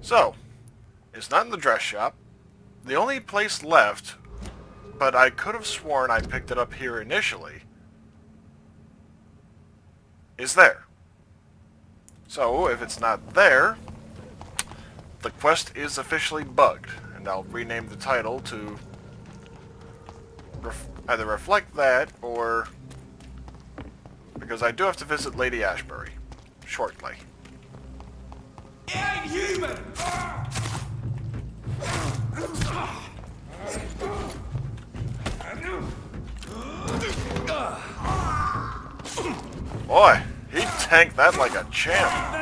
So, it's not in the dress shop. The only place left, but I could have sworn I picked it up here initially, is there. So, if it's not there, the quest is officially bugged, and I'll rename the title to either reflect that, or because I do have to visit Lady Ashbury shortly. It ain't human! Boy, he tanked that like a champ.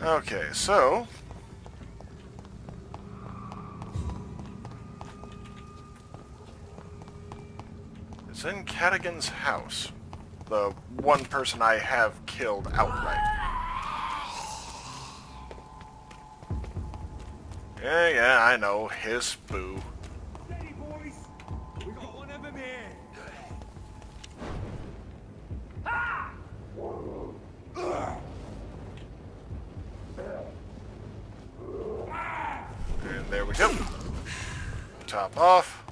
Okay, so it's in Cadigan's house. The one person I have killed outright. Yeah, I know. His boo. Steady, boys! We got one of them here! And there we go. Top off.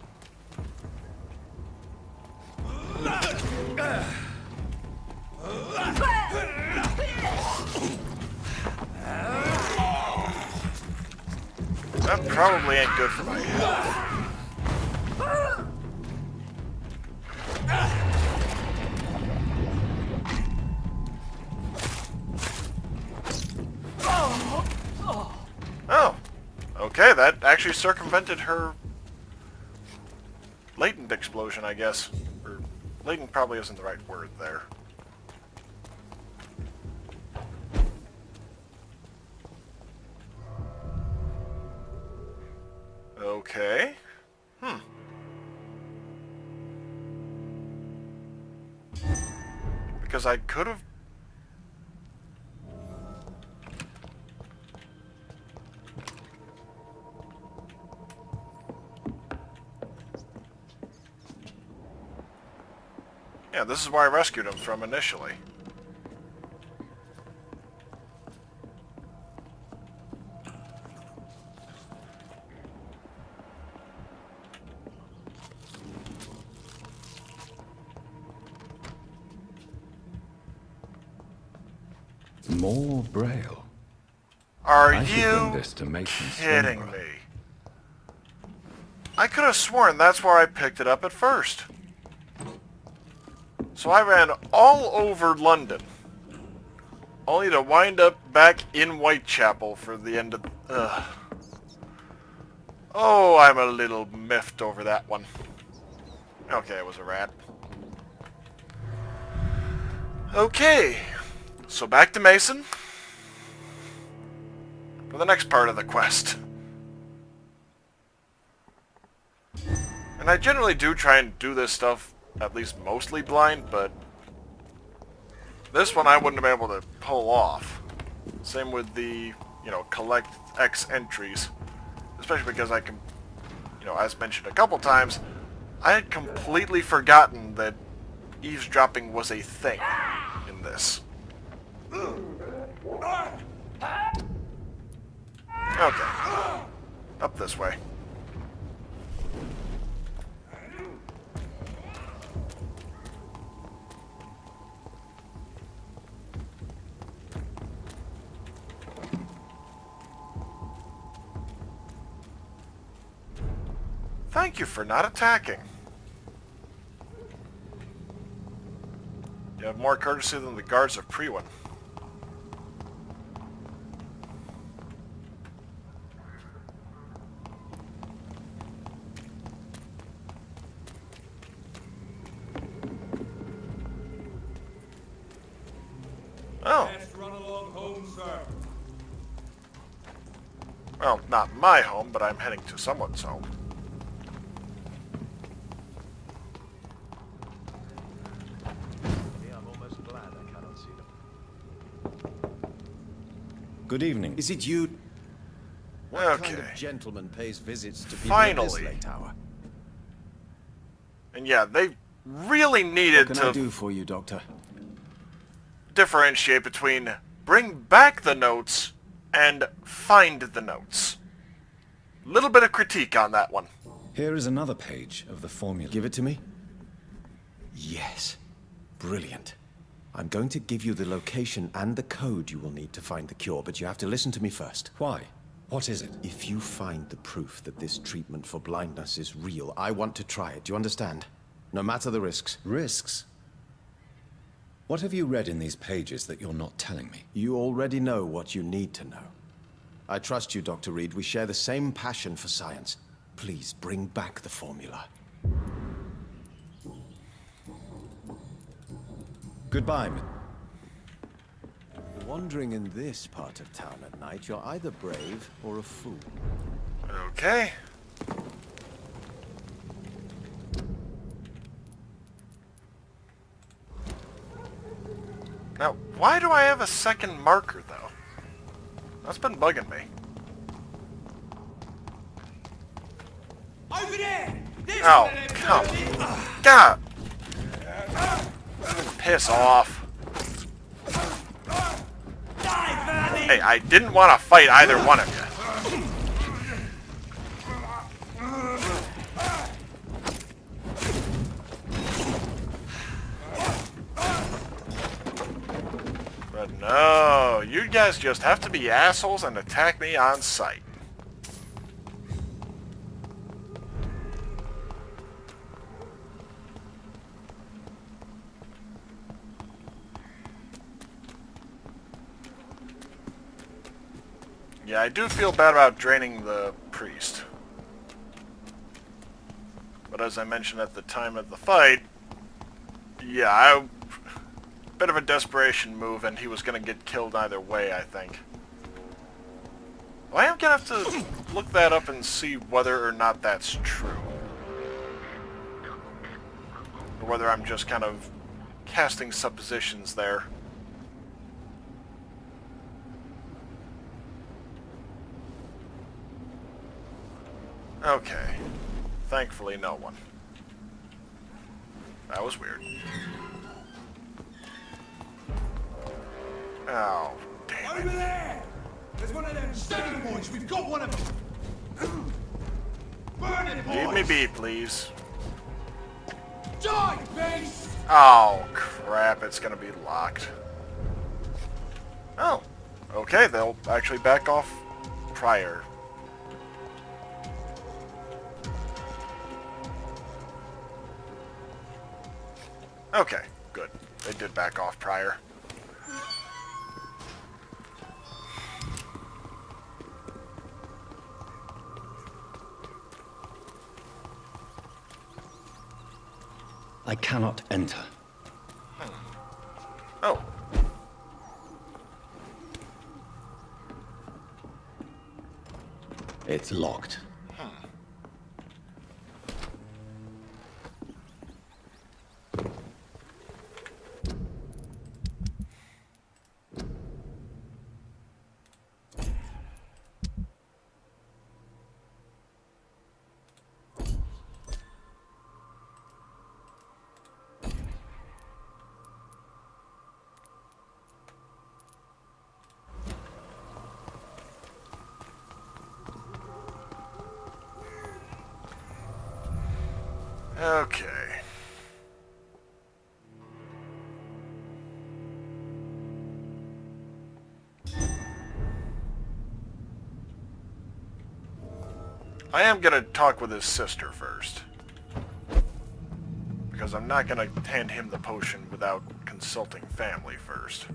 That probably ain't good for my health. Oh. Okay, that actually circumvented her latent explosion, I guess. Or latent probably isn't the right word there. Okay. Because I could have... Yeah, this is where I rescued him from initially. More Braille. Are I should you bring this to Mason's kidding slumber. me? I could have sworn that's where I picked it up at first. So I ran all over London, only to wind up back in Whitechapel for the end of... Oh, I'm a little miffed over that one. Okay, it was a rat. Okay, so back to Mason for the next part of the quest. And I generally do try and do this stuff at least mostly blind, but this one I wouldn't have been able to pull off. Same with the, collect X entries. Especially because I can, as mentioned a couple times, I had completely forgotten that eavesdropping was a thing in this. Okay. Up this way. Thank you for not attacking. You have more courtesy than the guards of Prewin. Oh. Let's run along home, sir. Well, not my home, but I'm heading to someone's home. I'm almost glad I cannot see Good evening. Is it you? What kind Okay. of gentleman pays visits to people at Finally. this late hour? And yeah, they really What needed can to I do for you, Doctor? differentiate between bring back the notes and find the notes. Little bit of critique on that one. Here is another page of the formula. Give it to me? Yes. Brilliant. I'm going to give you the location and the code you will need to find the cure, but you have to listen to me first. Why? What is it? If you find the proof that this treatment for blindness is real, I want to try it. Do you understand? No matter the risks. Risks? What have you read in these pages that you're not telling me? You already know what you need to know. I trust you, Dr. Reed. We share the same passion for science. Please bring back the formula. Goodbye. Wandering in this part of town at night, you're either brave or a fool. Okay. Now, why do I have a second marker, though? That's been bugging me. Over there! There's Oh, one of them come dirty- on. God! Piss off. Die, Verdi! Hey, I didn't want to fight either one of you. But no, you guys just have to be assholes and attack me on sight. Yeah, I do feel bad about draining the priest. But as I mentioned at the time of the fight, yeah, bit of a desperation move, and he was going to get killed either way, I think. Well, I am going to have to look that up and see whether or not that's true. Or whether I'm just kind of casting suppositions there. Okay. Thankfully, no one. That was weird. Oh, damn Over it. there! There's one of them Satan boys! We've got one of them! Burn it, boys! Leave me be, please. Die, beast! Oh, crap. It's gonna be locked. Oh. Okay, they'll actually back off prior. Okay, good. They did back off prior. I cannot enter. Oh. It's locked. Okay. I am gonna talk with his sister first. Because I'm not gonna hand him the potion without consulting family first.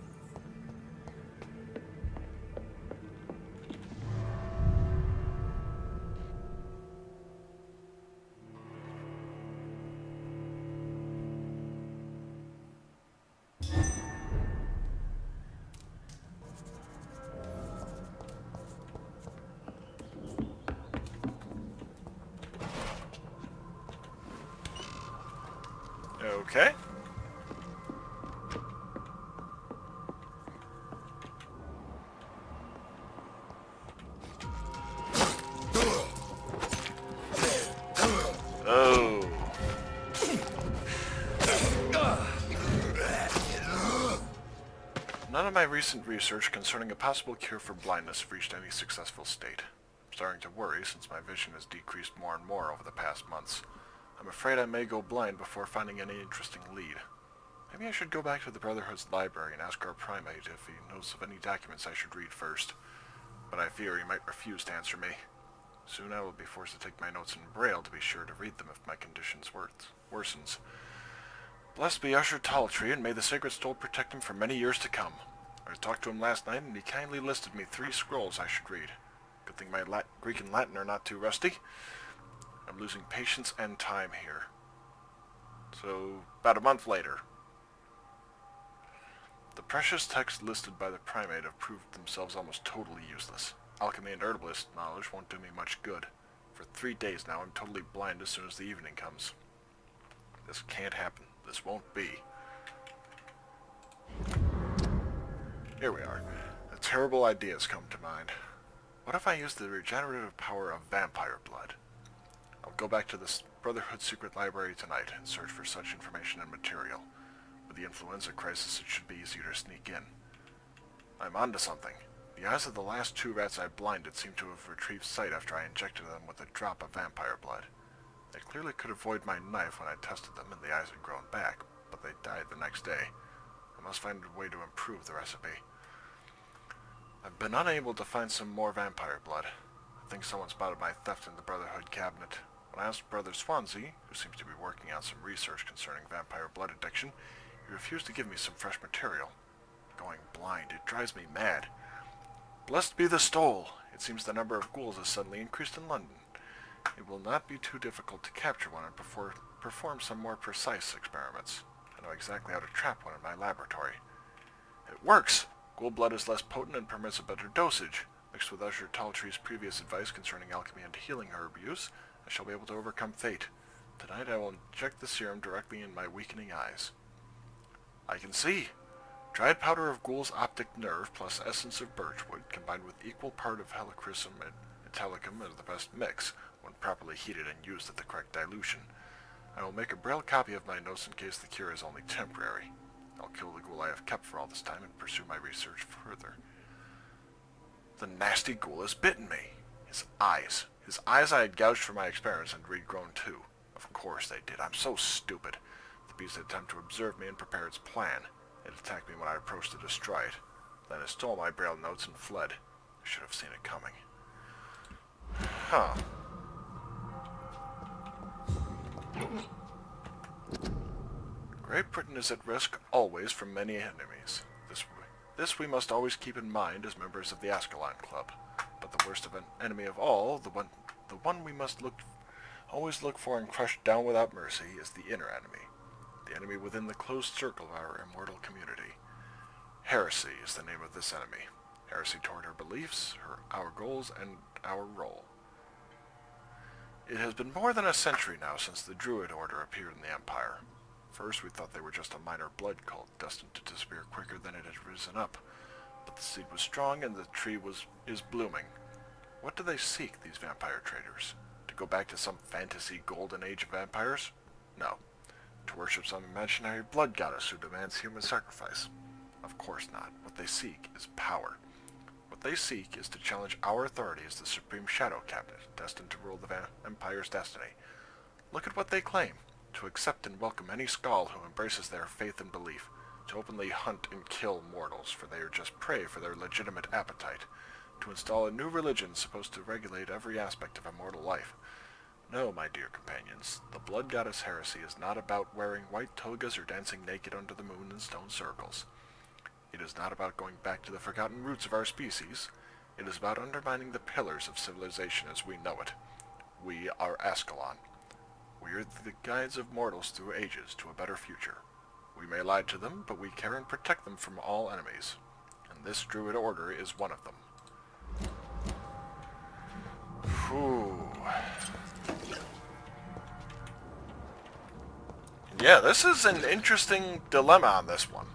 Okay. None of my recent research concerning a possible cure for blindness have reached any successful state. I'm starting to worry since my vision has decreased more and more over the past months. I'm afraid I may go blind before finding any interesting lead. Maybe I should go back to the Brotherhood's library and ask our primate if he knows of any documents I should read first. But I fear he might refuse to answer me. Soon I will be forced to take my notes in Braille to be sure to read them if my conditions worsens. Blessed be Usher Talltree, and may the sacred stole protect him for many years to come. I talked to him last night, and he kindly listed me 3 scrolls I should read. Good thing my Greek and Latin are not too rusty. I'm losing patience and time here. So, about a month later. The precious texts listed by the primate have proved themselves almost totally useless. Alchemy and herbalist knowledge won't do me much good. For 3 days now, I'm totally blind as soon as the evening comes. This can't happen. This won't be. Here we are. A terrible idea has come to mind. What if I use the regenerative power of vampire blood? I'll go back to the Brotherhood secret library tonight and search for such information and material. With the influenza crisis, it should be easier to sneak in. I'm onto something. The eyes of the last 2 rats I blinded seem to have retrieved sight after I injected them with a drop of vampire blood. They clearly could avoid my knife when I tested them and the eyes had grown back, but they died the next day. I must find a way to improve the recipe. I've been unable to find some more vampire blood. I think someone spotted my theft in the Brotherhood cabinet. When I asked Brother Swansea, who seems to be working on some research concerning vampire blood addiction, he refused to give me some fresh material. Going blind, it drives me mad. Blessed be the stole! It seems the number of ghouls has suddenly increased in London. It will not be too difficult to capture one and perform some more precise experiments. I know exactly how to trap one in my laboratory. It works! Ghoul blood is less potent and permits a better dosage. Mixed with Usher Talltree's previous advice concerning alchemy and healing herb use, I shall be able to overcome fate. Tonight I will inject the serum directly in my weakening eyes. I can see! Dried powder of ghoul's optic nerve plus essence of birchwood combined with equal part of helichrysum and italicum is the best mix, when properly heated and used at the correct dilution. I will make a braille copy of my notes in case the cure is only temporary. I'll kill the ghoul I have kept for all this time and pursue my research further. The nasty ghoul has bitten me. His eyes I had gouged for my experiments and regrown too. Of course they did. I'm so stupid. The beast had time to observe me and prepare its plan. It attacked me when I approached to destroy it. Then it stole my braille notes and fled. I should have seen it coming. Huh. Great Britain is at risk always from many enemies. This we must always keep in mind as members of the Ascalon Club. But the worst of an enemy of all, the one we must always look for and crush down without mercy, is the inner enemy. The enemy within the closed circle of our immortal community. Heresy is the name of this enemy. Heresy toward her beliefs, our goals, and our role. It has been more than a century now since the Druid Order appeared in the Empire. First we thought they were just a minor blood cult destined to disappear quicker than it had risen up. But the seed was strong and the tree is blooming. What do they seek, these vampire traders? To go back to some fantasy golden age of vampires? No. To worship some imaginary blood goddess who demands human sacrifice? Of course not. What they seek is power. What they seek is to challenge our authority as the Supreme Shadow Cabinet, destined to rule the Empire's destiny. Look at what they claim. To accept and welcome any Skald who embraces their faith and belief. To openly hunt and kill mortals, for they are just prey for their legitimate appetite. To install a new religion supposed to regulate every aspect of immortal life. No, my dear companions, the Blood Goddess heresy is not about wearing white togas or dancing naked under the moon in stone circles. It is not about going back to the forgotten roots of our species. It is about undermining the pillars of civilization as we know it. We are Ascalon. We are the guides of mortals through ages to a better future. We may lie to them, but we care and protect them from all enemies. And this Druid Order is one of them. Whew. Yeah, this is an interesting dilemma on this one.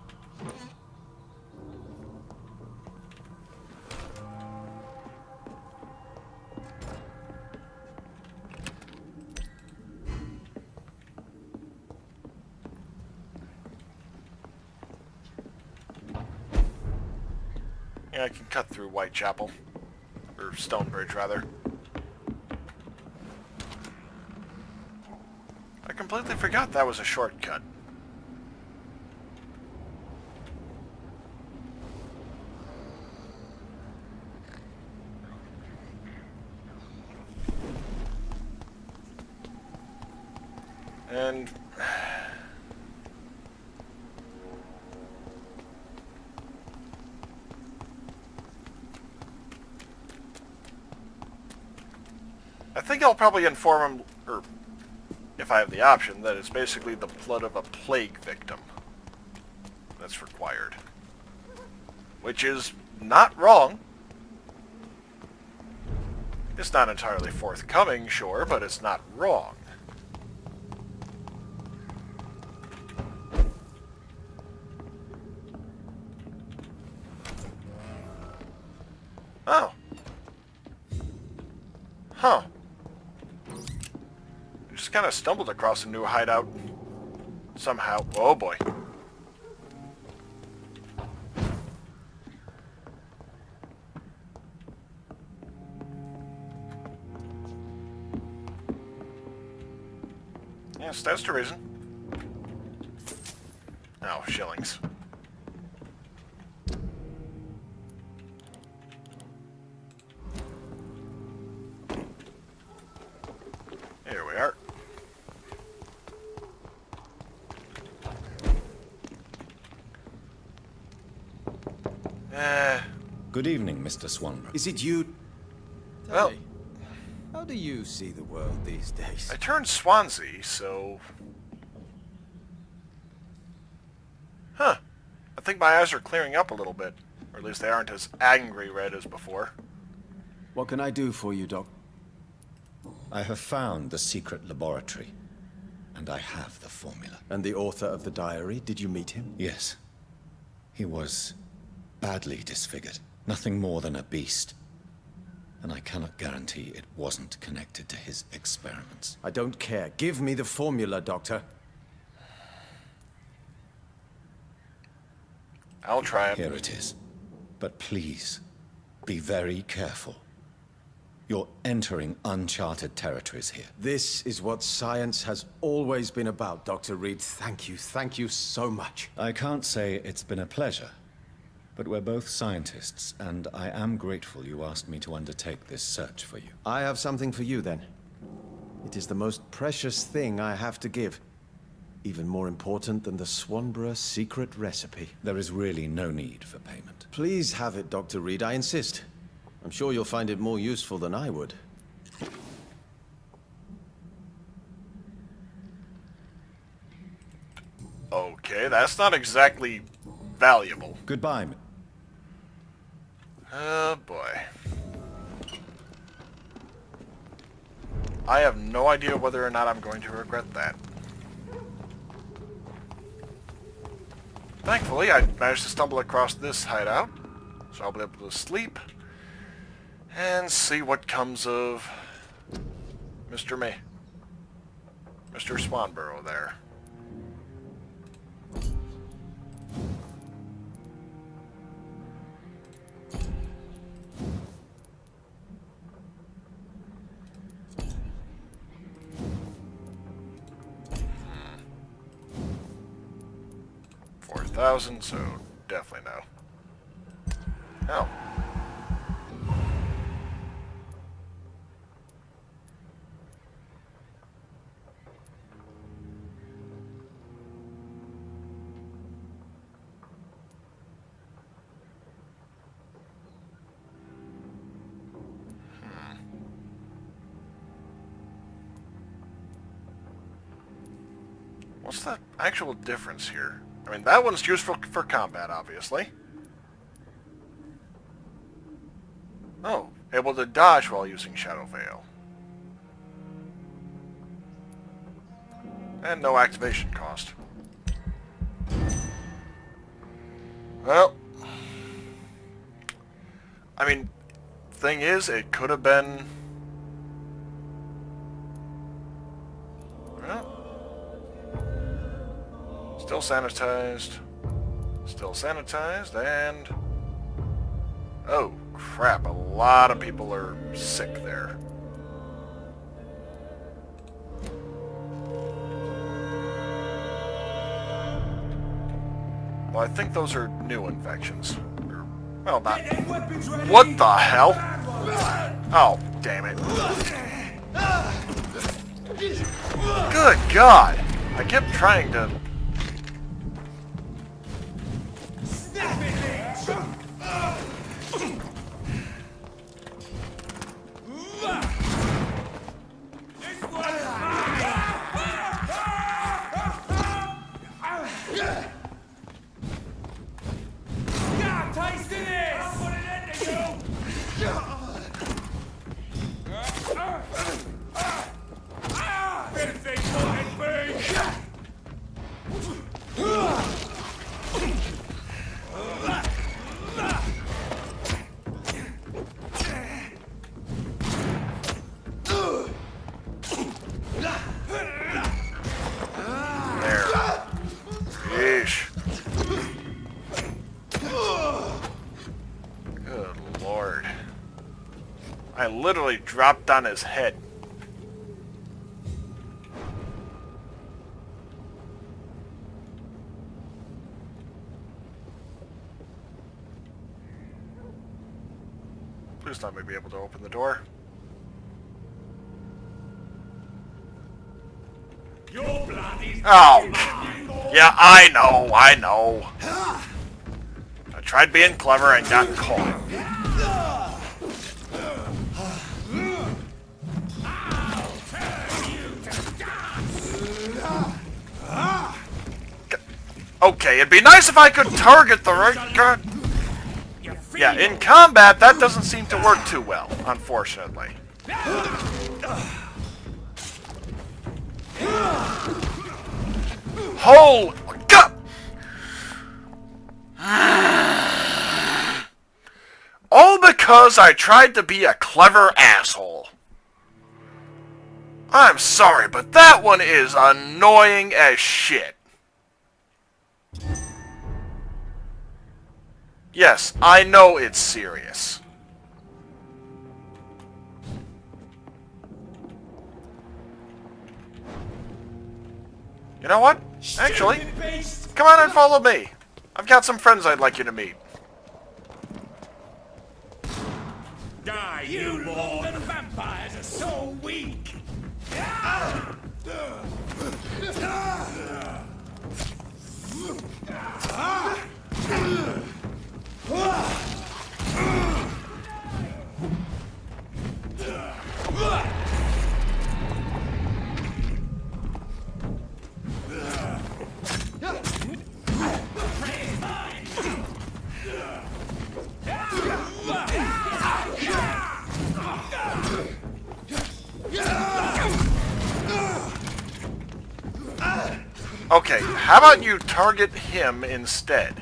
Yeah, I can cut through Whitechapel. Or Stonebridge, rather. I completely forgot that was a shortcut. And I think I'll probably inform him, or if I have the option, that it's basically the blood of a plague victim that's required. Which is not wrong. It's not entirely forthcoming, sure, but it's not wrong. Oh. Huh. Just kind of stumbled across a new hideout. Somehow. Oh boy. Yes, that's the reason. Oh, shillings. Here we are. Good evening, Mr. Swanborough. Is it you? Well, How do you see the world these days? I turned Swansea, so... Huh. I think my eyes are clearing up a little bit. Or at least they aren't as angry red as before. What can I do for you, Doc? I have found the secret laboratory, and I have the formula. And the author of the diary, did you meet him? Yes. He was badly disfigured. Nothing more than a beast. And I cannot guarantee it wasn't connected to his experiments. I don't care. Give me the formula, Doctor. I'll try it. Here it is. But please, be very careful. You're entering uncharted territories here. This is what science has always been about, Dr. Reed. Thank you so much. I can't say it's been a pleasure, but we're both scientists, and I am grateful you asked me to undertake this search for you. I have something for you, then. It is the most precious thing I have to give. Even more important than the Swanborough secret recipe. There is really no need for payment. Please have it, Dr. Reed. I insist. I'm sure you'll find it more useful than I would. Okay, that's not exactly valuable. Goodbye. Oh boy. I have no idea whether or not I'm going to regret that. Thankfully, I managed to stumble across this hideout, so I'll be able to sleep and see what comes of Mr. Swanborough there. $4,000, so definitely no. Oh. What's the actual difference here? I mean, that one's useful for combat, obviously. Oh, able to dodge while using Shadow Veil. And no activation cost. Well, I mean, thing is, it could have been... Well, still sanitized, and Oh, crap. A lot of people are sick there. Well, I think those are new infections. Or, well, not... What the hell? Oh, damn it. Good God! I kept trying to... I literally dropped on his head. Please let me be able to open the door. Oh! Yeah, I know. I tried being clever and got caught. Okay, it'd be nice if I could target the right guy. Yeah, in combat, that doesn't seem to work too well, unfortunately. Holy God! All because I tried to be a clever asshole. I'm sorry, but that one is annoying as shit. Yes, I know it's serious. You know what? Actually, come on and follow me. I've got some friends I'd like you to meet. Die, you Lord! The vampires are so weak! Okay, how about you target him instead?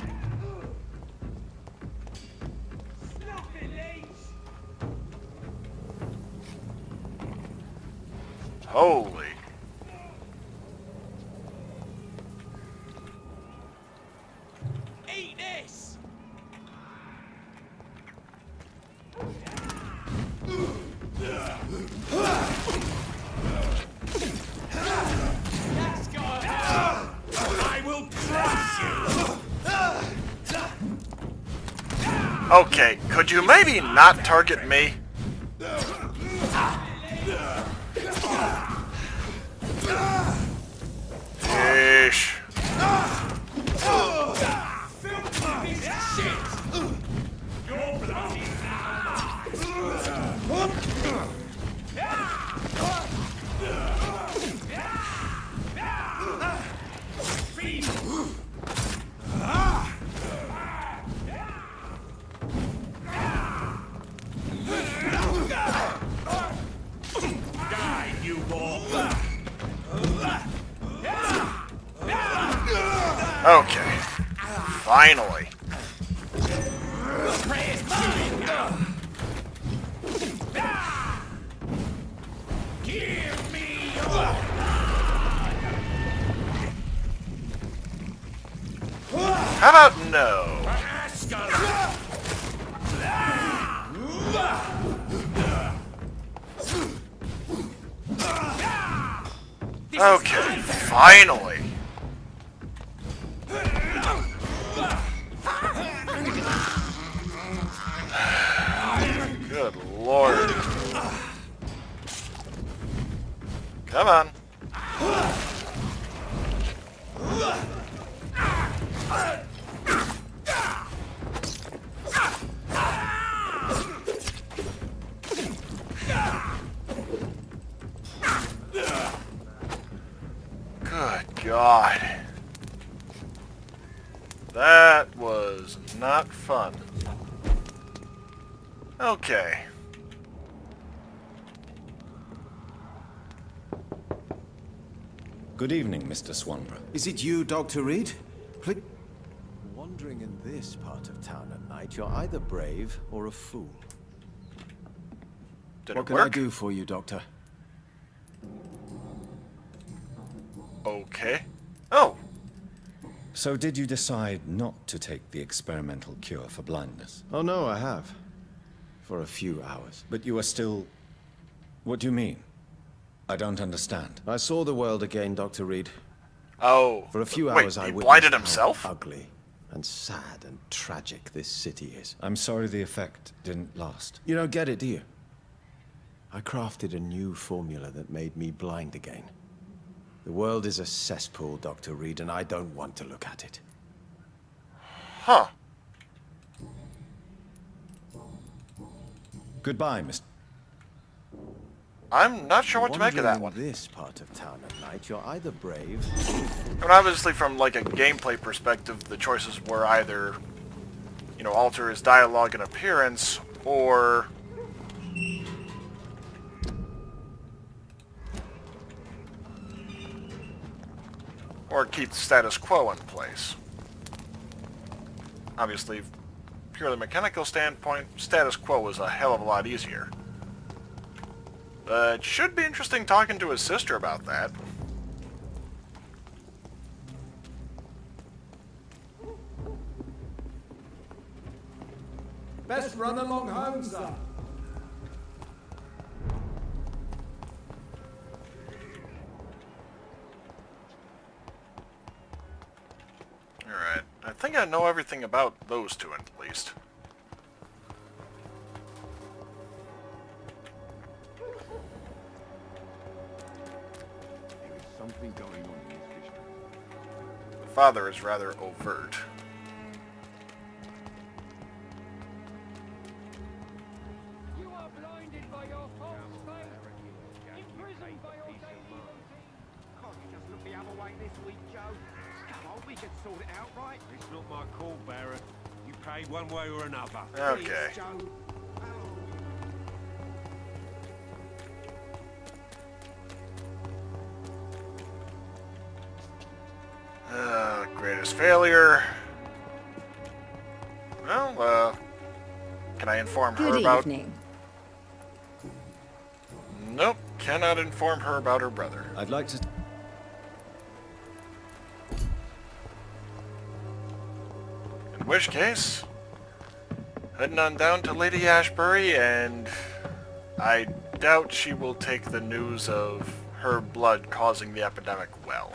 Holy. Eat this! I will crush you! Okay, could you maybe not target me? Ish. Okay. Finally. Give me How about no? your Okay, finally. Good Lord. Come on. Good God. That was not fun. Okay. Good evening, Mr. Swanborough. Is it you, Dr. Reed? Wandering in this part of town at night, you're either brave or a fool. Did What it can I work? do for you, Doctor? Okay. Oh, So did you decide not to take the experimental cure for blindness? Oh, no, I have. For a few hours. But you are still... What do you mean? I don't understand. I saw the world again, Dr. Reed. oh. For a few Wait, hours, I he witnessed blinded how himself? ugly and sad and tragic this city is. I'm sorry the effect didn't last. You don't get it, do you? I crafted a new formula that made me blind again. The world is a cesspool, Dr. Reed, and I don't want to look at it. Huh. Goodbye, Mr. I'm not sure what to make of that Wandering one. in this part of town at night, you're either brave... I mean, obviously, from like a gameplay perspective, the choices were either, you know, alter his dialogue and appearance, or keep the status quo in place. Obviously, purely mechanical standpoint, status quo is a hell of a lot easier. But it should be interesting talking to his sister about that. Best run along home, son. Alright, I think I know everything about those two at least. There is something going on in this district. The father is rather overt. You are blinded by your false faith, imprisoned by your daily routine. Can't you just look the other way this week, Joe? Come on, we can sort it out, right? It's not my call, Barrett. You paid one way or another. Okay. Please, Joe. Greatest failure. Well, can I inform her Good about... evening. Nope, cannot inform her about her brother. I'd like to... In which case, heading on down to Lady Ashbury, and I doubt she will take the news of her blood causing the epidemic well.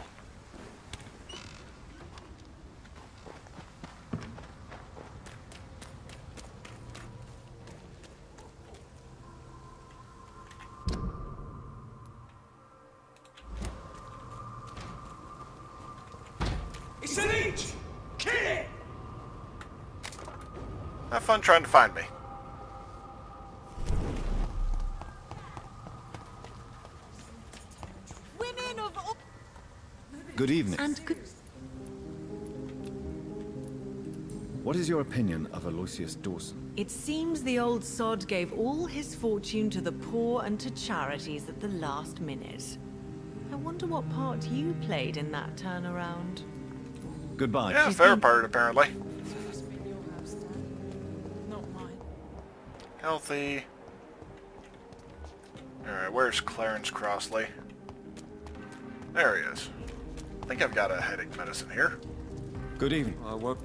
It's an inch! Kill it! Have fun trying to find me. Women of all... Good evening. And good... What is your opinion of Aloysius Dawson? It seems the old sod gave all his fortune to the poor and to charities at the last minute. I wonder what part you played in that turnaround. Goodbye. Yeah, fair part, apparently. Not mine. Healthy. Alright, where's Clarence Crossley? There he is. I think I've got a headache medicine here. Good evening. What?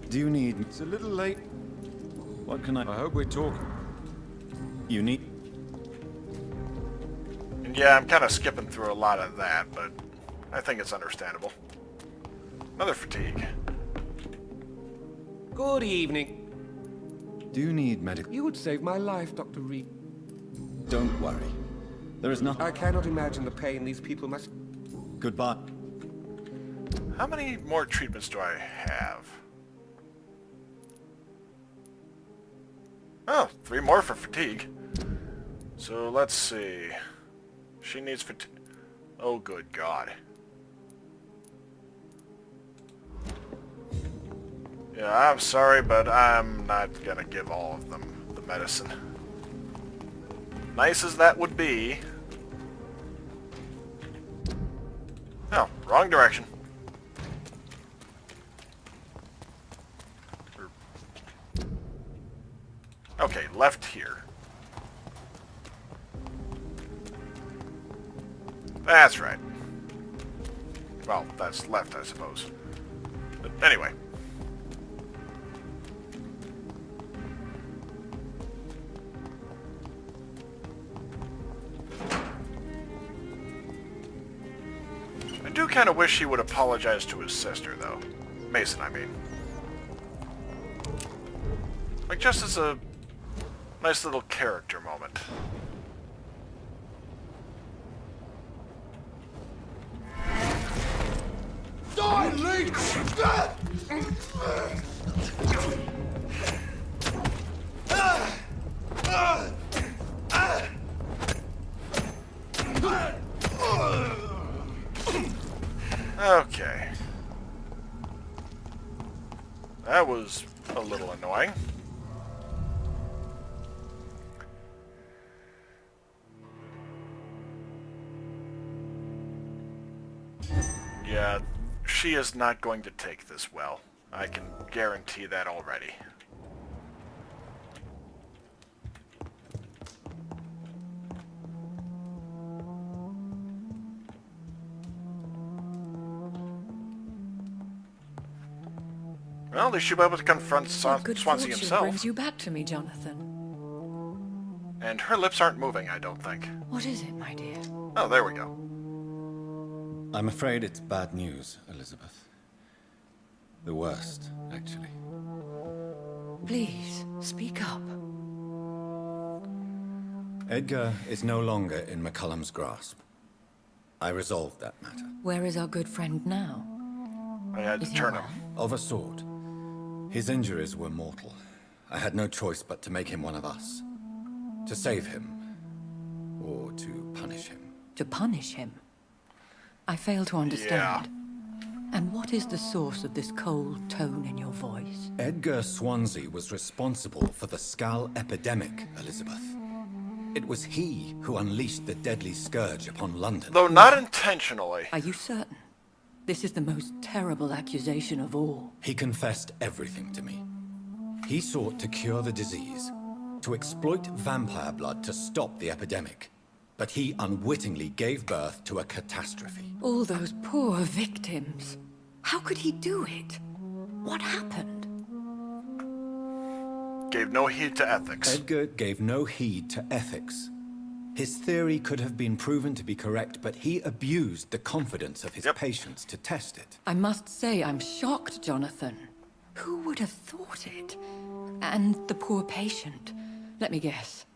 Do you need... It's a little late. What can I... I hope we're talking. You need... And yeah, I'm kind of skipping through a lot of that, but I think it's understandable. Another fatigue. Good evening. Do you need medical... You would save my life, Dr. Reed. Don't worry. There is nothing... I cannot imagine the pain these people must... Goodbye. How many more treatments do I have? Oh, 3 more for fatigue. So let's see. She needs fatigue. Oh, good God. Yeah, I'm sorry, but I'm not gonna give all of them the medicine. Nice as that would be. Oh, wrong direction. Okay, left here. That's right. Well, that's left, I suppose. But anyway. I do kind of wish he would apologize to his sister, though. Mason, I mean. Like, just as a nice little character moment. Die, Leech! Okay. That was a little annoying. Yeah, she is not going to take this well. I can guarantee that already. Well, they should be able to confront Good Swansea fortune himself. brings you back to me, Jonathan. And her lips aren't moving, I don't think. What is it, my dear? Oh, there we go. I'm afraid it's bad news, Elizabeth. The worst, actually. Please, speak up. Edgar is no longer in McCullum's grasp. I resolved that matter. Where is our good friend now? I had to Is he turn him. well? Of a sort. His injuries were mortal. I had no choice but to make him one of us. To save him. Or to punish him. To punish him? I fail to understand. And what is the source of this cold tone in your voice? Edgar Swansea was responsible for the Skull epidemic, Elizabeth. It was he who unleashed the deadly scourge upon London. Though not intentionally. Are you certain? This is the most terrible accusation of all. He confessed everything to me. He sought to cure the disease, to exploit vampire blood to stop the epidemic. But he unwittingly gave birth to a catastrophe. All those poor victims. How could he do it? What happened? Gave no heed to ethics. Edgar gave no heed to ethics. His theory could have been proven to be correct, but he abused the confidence of his patients to test it. I must say I'm shocked, Jonathan. Who would have thought it? And the poor patient. Let me guess.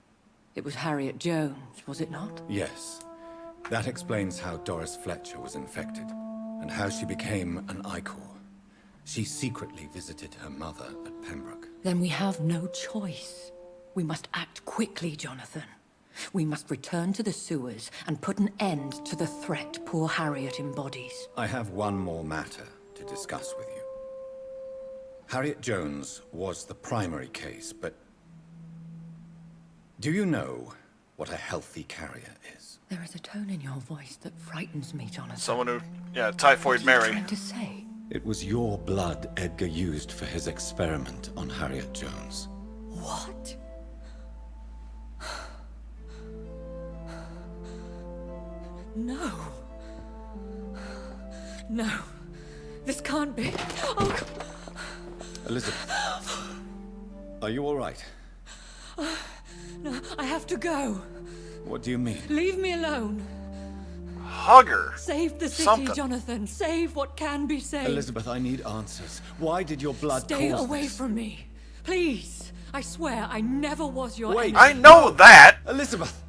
It was Harriet Jones, was it not? Yes. That explains how Doris Fletcher was infected, and how she became an Ichor. She secretly visited her mother at Pembroke. Then we have no choice. We must act quickly, Jonathan. We must return to the sewers and put an end to the threat poor Harriet embodies. I have one more matter to discuss with you. Harriet Jones was the primary case, but... do you know what a healthy carrier is? There is a tone in your voice that frightens me, Jonathan. Someone who... yeah, Typhoid What are Mary. you trying to say? It was your blood Edgar used for his experiment on Harriet Jones. What? No. No. This can't be. Oh, Elizabeth, are you all right? No, I have to go. What do you mean? Leave me alone. Hug her. Save the city, Something. Jonathan. Save what can be saved. Elizabeth, I need answers. Why did your blood Stay cause away this? from me. Please. I swear I never was your Wait. enemy. I know that! Elizabeth!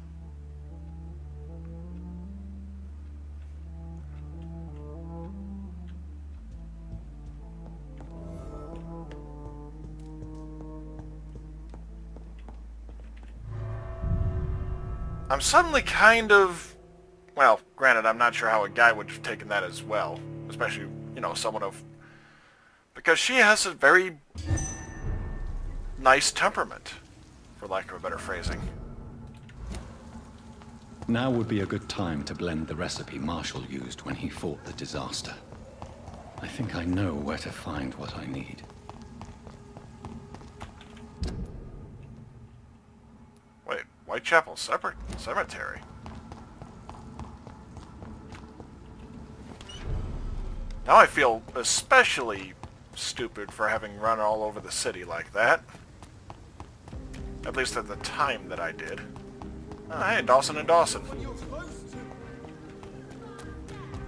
I'm suddenly kind of... Well, granted, I'm not sure how a guy would have taken that as well. Especially, you know, someone of... Because she has a very nice temperament, for lack of a better phrasing. Now would be a good time to blend the recipe Marshall used when he fought the disaster. I think I know where to find what I need. Wait, Whitechapel Cemetery? Now I feel especially stupid for having run all over the city like that. At least at the time that I did. Oh, hey, Dawson and Dawson.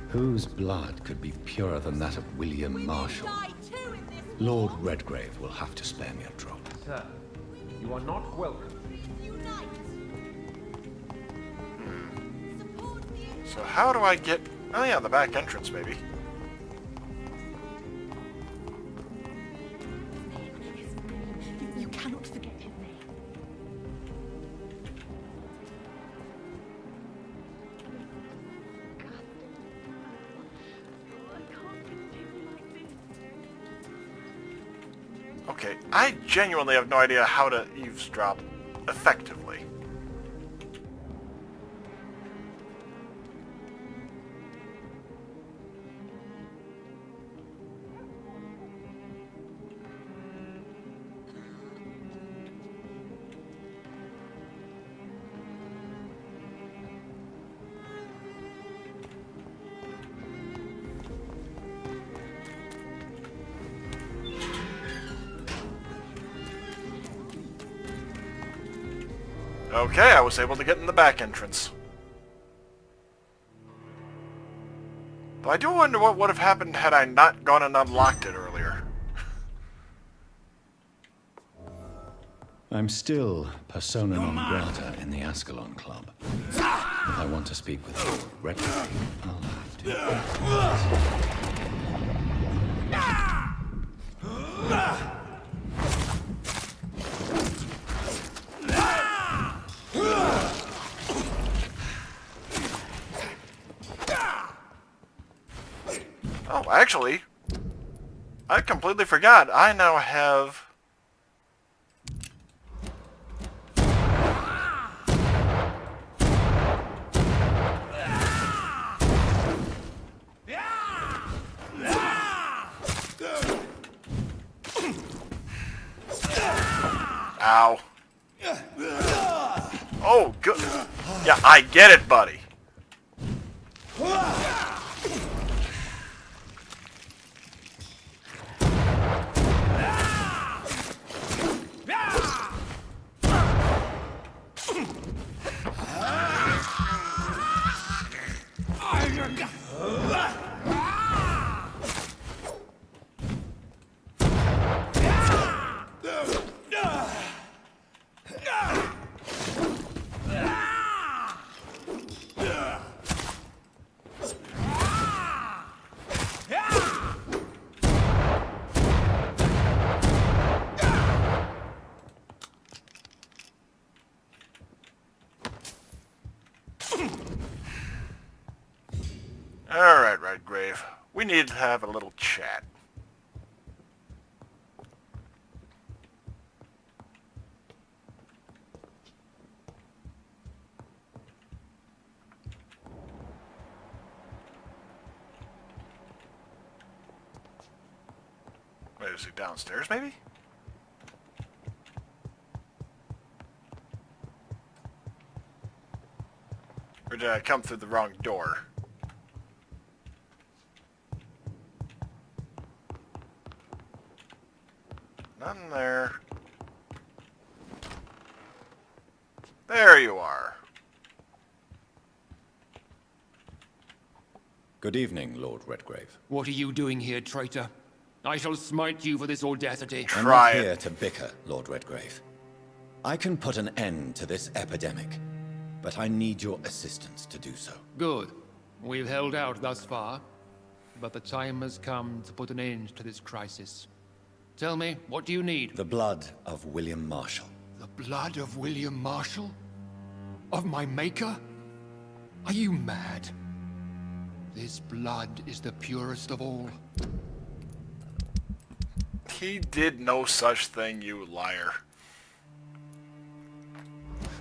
Whose blood could be purer than that of William Marshall? Lord Redgrave will have to spare me a drop. Sir, you are not welcome. So how do I get... Oh yeah, the back entrance maybe. You cannot forget his name. Okay, I genuinely have no idea how to eavesdrop effectively. Okay, I was able to get in the back entrance. Though I do wonder what would have happened had I not gone and unlocked it earlier. I'm still persona non grata in the Ascalon Club. If I want to speak with Lord Redgrave, I'll have to. Oh, actually, I completely forgot. I now have... Ow. Oh, good. Yeah, I get it, buddy. Alright, Redgrave. We need to have a little chat. Wait, is he downstairs, maybe? Or did I come through the wrong door? Nothing there. There you are. Good evening, Lord Redgrave. What are you doing here, traitor? I shall smite you for this audacity. I'm Try not it. here to bicker, Lord Redgrave. I can put an end to this epidemic, but I need your assistance to do so. Good. We've held out thus far, but the time has come to put an end to this crisis. Tell me, what do you need? The blood of William Marshall. The blood of William Marshall? Of my maker? Are you mad? This blood is the purest of all. He did no such thing, you liar.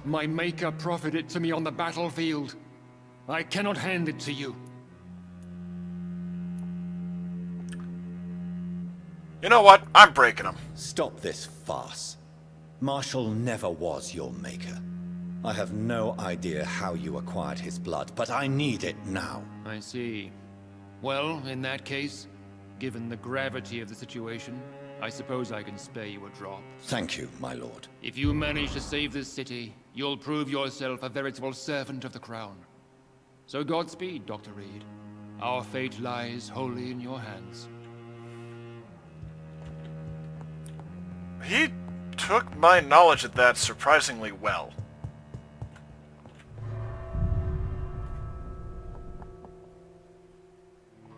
My maker proffered it to me on the battlefield. I cannot hand it to you. You know what? I'm breaking him. Stop this farce. Marshall never was your maker. I have no idea how you acquired his blood, but I need it now. I see. Well, in that case, given the gravity of the situation, I suppose I can spare you a drop. Thank you, my lord. If you manage to save this city, you'll prove yourself a veritable servant of the crown. So Godspeed, Dr. Reed. Our fate lies wholly in your hands. He took my knowledge of that surprisingly well.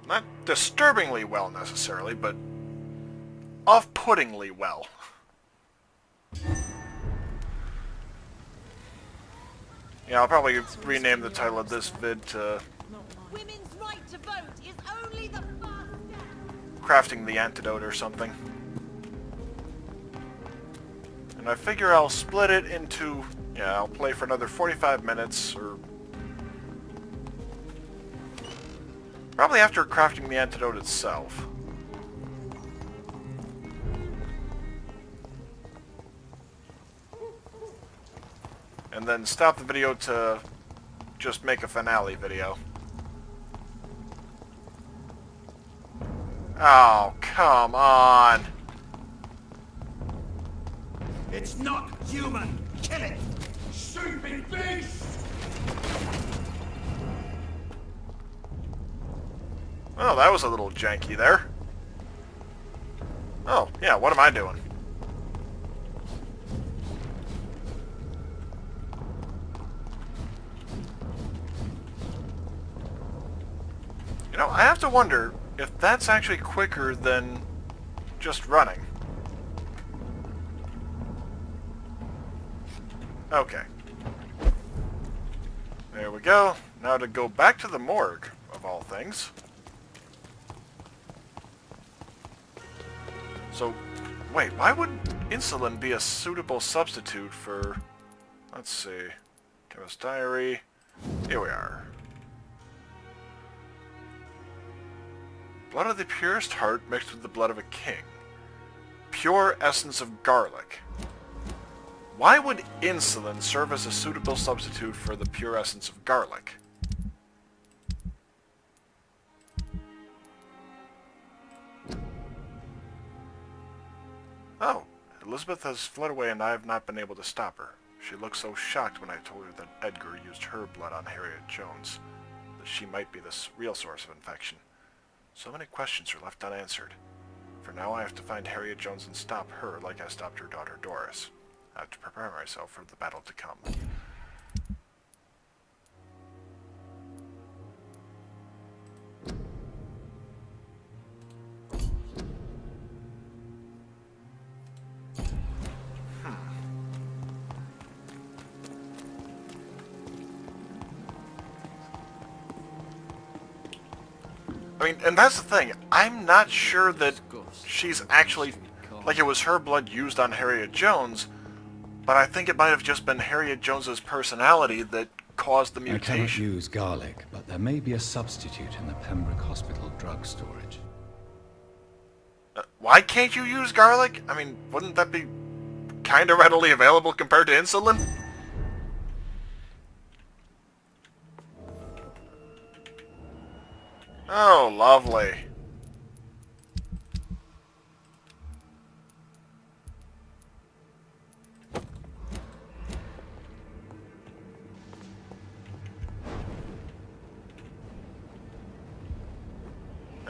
Not disturbingly well, necessarily, but off-puttingly well. Yeah, I'll probably rename the title of this vid to Women's right to vote is only the first step. Crafting the Antidote or something. And I figure I'll split it into, yeah, I'll play for another 45 minutes, or probably after crafting the Antidote itself. And then stop the video to just make a finale video. Oh, come on! It's not human! Kill it! Stupid beast! Oh, that was a little janky there. Oh, yeah, what am I doing? You know, I have to wonder if that's actually quicker than just running. Okay. There we go. Now to go back to the morgue, of all things. So, wait, why would insulin be a suitable substitute for... Let's see. Chemist Diary. Here we are. Blood of the purest heart mixed with the blood of a king. Pure essence of garlic. Why would insulin serve as a suitable substitute for the pure essence of garlic? Oh, Elizabeth has fled away and I have not been able to stop her. She looked so shocked when I told her that Edgar used her blood on Harriet Jones, that she might be the real source of infection. So many questions are left unanswered. For now I have to find Harriet Jones and stop her like I stopped her daughter Doris. I have to prepare myself for the battle to come. I mean, and that's the thing. I'm not sure that she's actually... Like, it was her blood used on Harriet Jones, but I think it might have just been Harriet Jones's personality that caused the I cannot mutation. use garlic, but there may be a substitute in the Pembroke Hospital drug storage. Why can't you use garlic? I mean, wouldn't that be kind of readily available compared to insulin? Oh, lovely.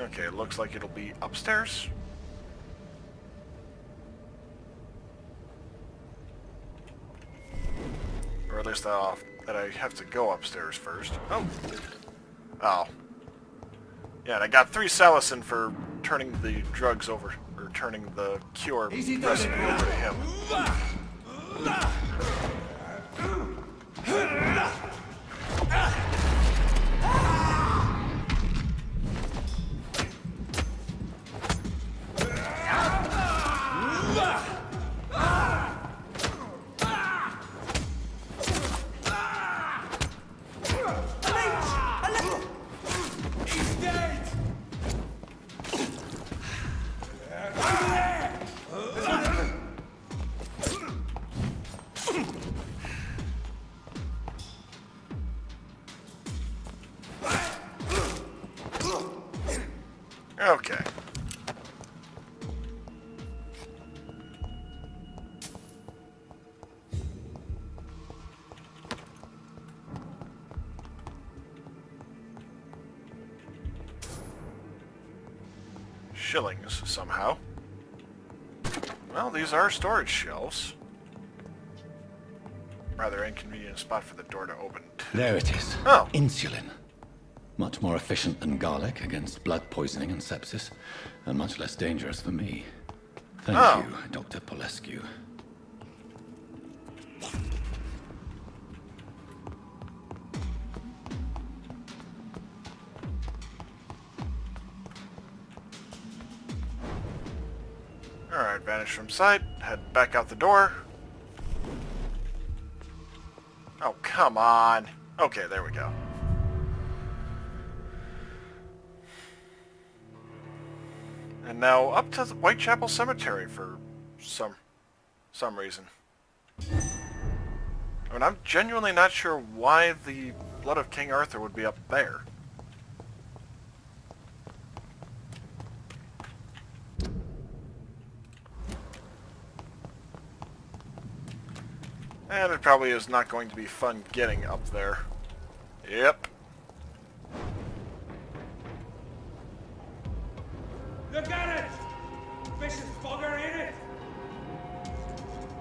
Okay, it looks like it'll be upstairs. Or at least that I have to go upstairs first. Oh. Oh. Yeah, and I got 3 salicin for turning the drugs over, or turning the cure recipe over to him. Okay. Shillings, somehow. Well, these are storage shelves. Rather inconvenient spot for the door to open. There it is. Oh. Insulin. Much more efficient than garlic against blood poisoning and sepsis, and much less dangerous for me. Thank you, Dr. Polescu. Alright, vanish from sight. Head back out the door. Oh, come on. Okay, there we go. And now up to the Whitechapel Cemetery for some reason. I mean, I'm genuinely not sure why the blood of King Arthur would be up there. And it probably is not going to be fun getting up there. Yep. Look at it! Vicious bugger in it!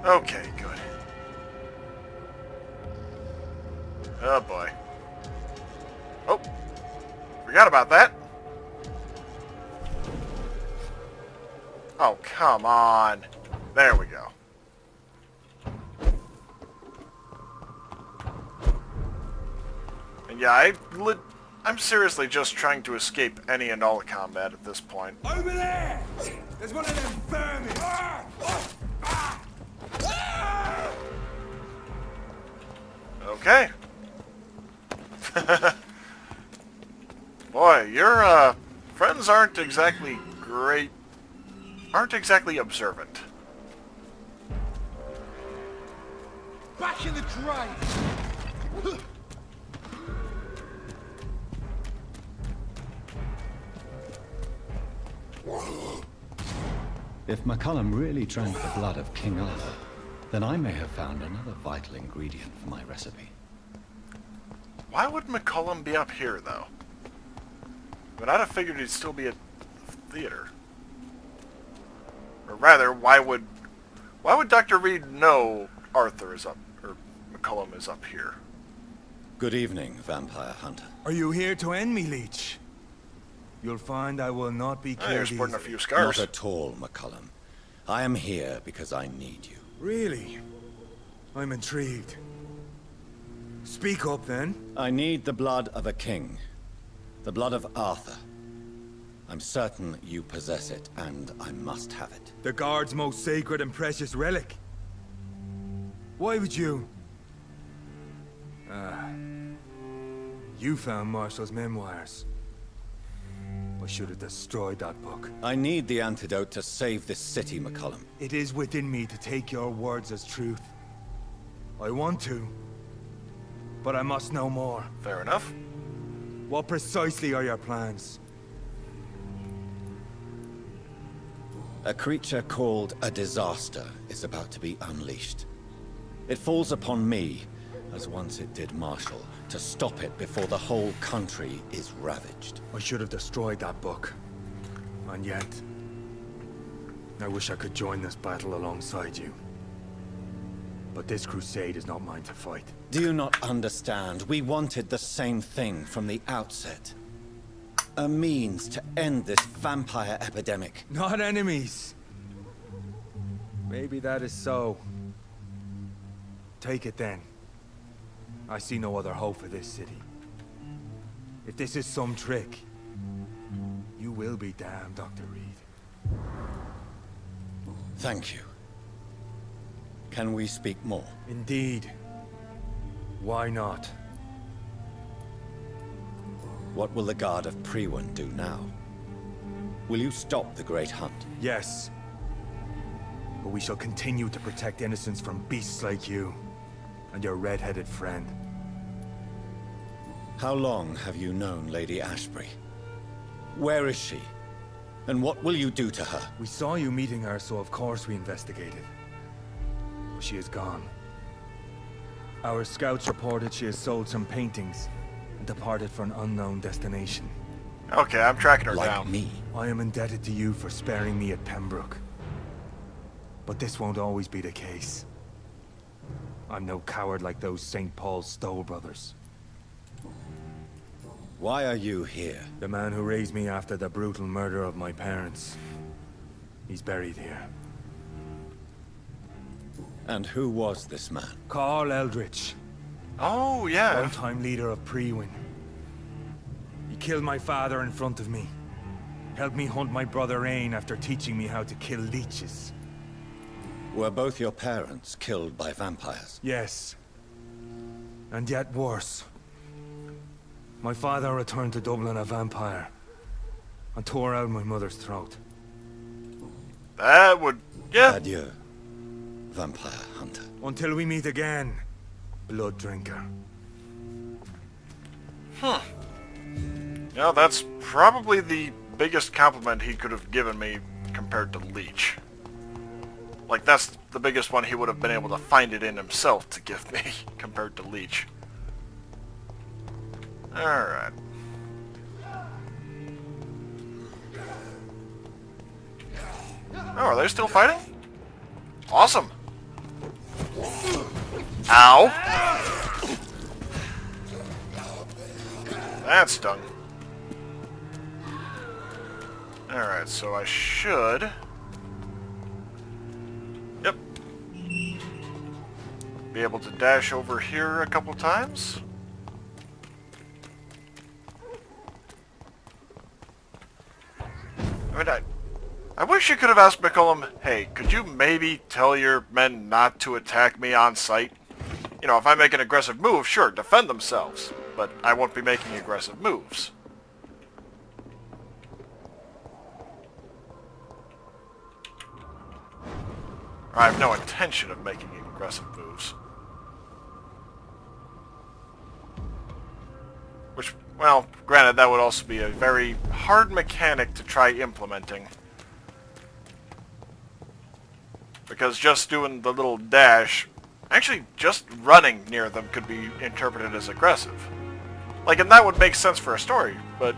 Okay, good. Oh boy. Oh! Forgot about that! Oh, come on! There we go. And yeah, I'm seriously just trying to escape any and all combat at this point. Over there! There's one of them vermin! Okay. Boy, your friends aren't exactly great. Aren't exactly observant. Back in the grave! If McCullum really drank the blood of King Arthur, then I may have found another vital ingredient for my recipe. Why would McCullum be up here, though? But I'd have figured he'd still be at the theater. Or rather, why would Dr. Reed know Arthur is up, or McCullum is up here? Good evening, Vampire Hunter. Are you here to end me, Leech? You'll find I will not be killed You're sporting a easily. few scars. Not at all, McCullum. I am here because I need you. Really? I'm intrigued. Speak up, then. I need the blood of a king. The blood of Arthur. I'm certain you possess it, and I must have it. The Guard's most sacred and precious relic. Why would you? You found Marshall's memoirs. I should have destroyed that book. I need the antidote to save this city, McCullum. It is within me to take your words as truth. I want to, but I must know more. Fair enough. What precisely are your plans? A creature called a disaster is about to be unleashed. It falls upon me, as once it did Marshall, to stop it before the whole country is ravaged. I should have destroyed that book. And yet, I wish I could join this battle alongside you. But this crusade is not mine to fight. Do you not understand? We wanted the same thing from the outset. A means to end this vampire epidemic. Not enemies. Maybe that is so. Take it then. I see no other hope for this city. If this is some trick, you will be damned, Dr. Reed. Thank you. Can we speak more? Indeed. Why not? What will the Guard of Priwen do now? Will you stop the Great Hunt? Yes. But we shall continue to protect innocents from beasts like you and your red-headed friend. How long have you known Lady Ashbury? Where is she? And what will you do to her? We saw you meeting her, so of course we investigated. But she is gone. Our scouts reported she has sold some paintings and departed for an unknown destination. Okay, I'm tracking her Like down. me. I am indebted to you for sparing me at Pembroke. But this won't always be the case. I'm no coward like those St. Paul's Stoll brothers. Why are you here? The man who raised me after the brutal murder of my parents. He's buried here. And who was this man? Carl Eldritch. Oh, yeah. One-time leader of Priwen. He killed my father in front of me. Helped me hunt my brother Ain after teaching me how to kill leeches. Were both your parents killed by vampires? Yes. And yet worse. My father returned to Dublin a vampire and tore out my mother's throat. That would... yeah. Adieu, vampire hunter. Until we meet again, blood drinker. Yeah, that's probably the biggest compliment he could have given me compared to Leech. Like, that's the biggest one he would have been able to find it in himself to give me, compared to Leech. Alright. Oh, are they still fighting? Awesome! Ow! That stung. Alright, so I should... Yep. Be able to dash over here a couple times. I mean, I wish you could have asked McCullum, hey, could you maybe tell your men not to attack me on sight? You know, if I make an aggressive move, sure, defend themselves. But I won't be making aggressive moves. Or I have no intention of making aggressive moves. Which, well, granted, that would also be a very hard mechanic to try implementing. Because just doing the little dash, actually just running near them could be interpreted as aggressive. Like, and that would make sense for a story, but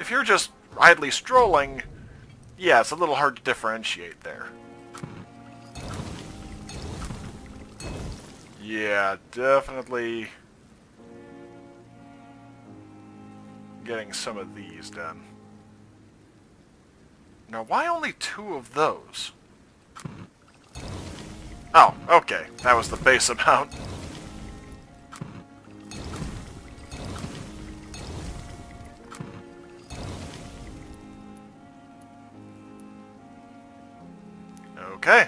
if you're just idly strolling, yeah, it's a little hard to differentiate there. Yeah, definitely getting some of these done. Now, why only 2 of those? Oh, okay. That was the base amount. Okay.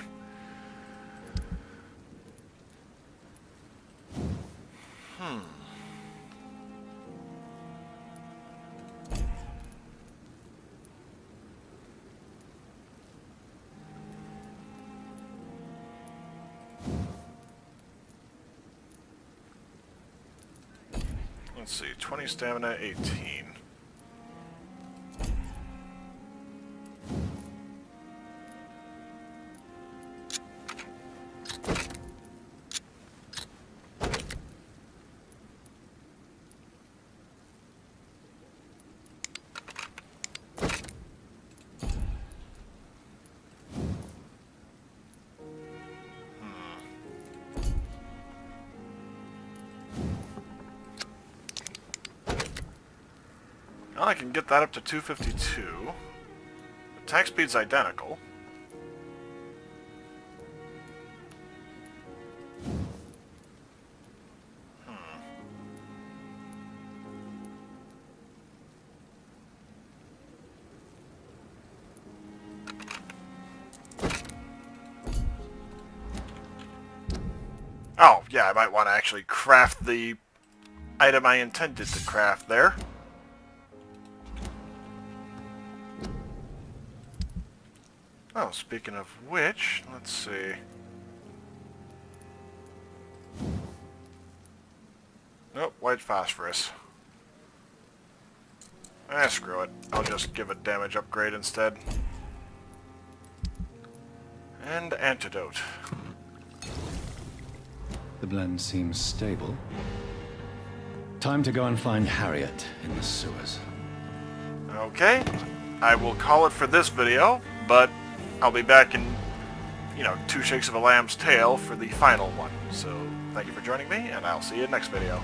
Let's see, 20 stamina, 18. Well, I can get that up to 252. Attack speed's identical. Oh, yeah, I might want to actually craft the item I intended to craft there. Oh, speaking of which, let's see. Nope, white phosphorus. Screw it. I'll just give it damage upgrade instead. And antidote. The blend seems stable. Time to go and find Harriet in the sewers. Okay, I will call it for this video, but I'll be back in, 2 shakes of a lamb's tail for the final one. So, thank you for joining me, and I'll see you next video.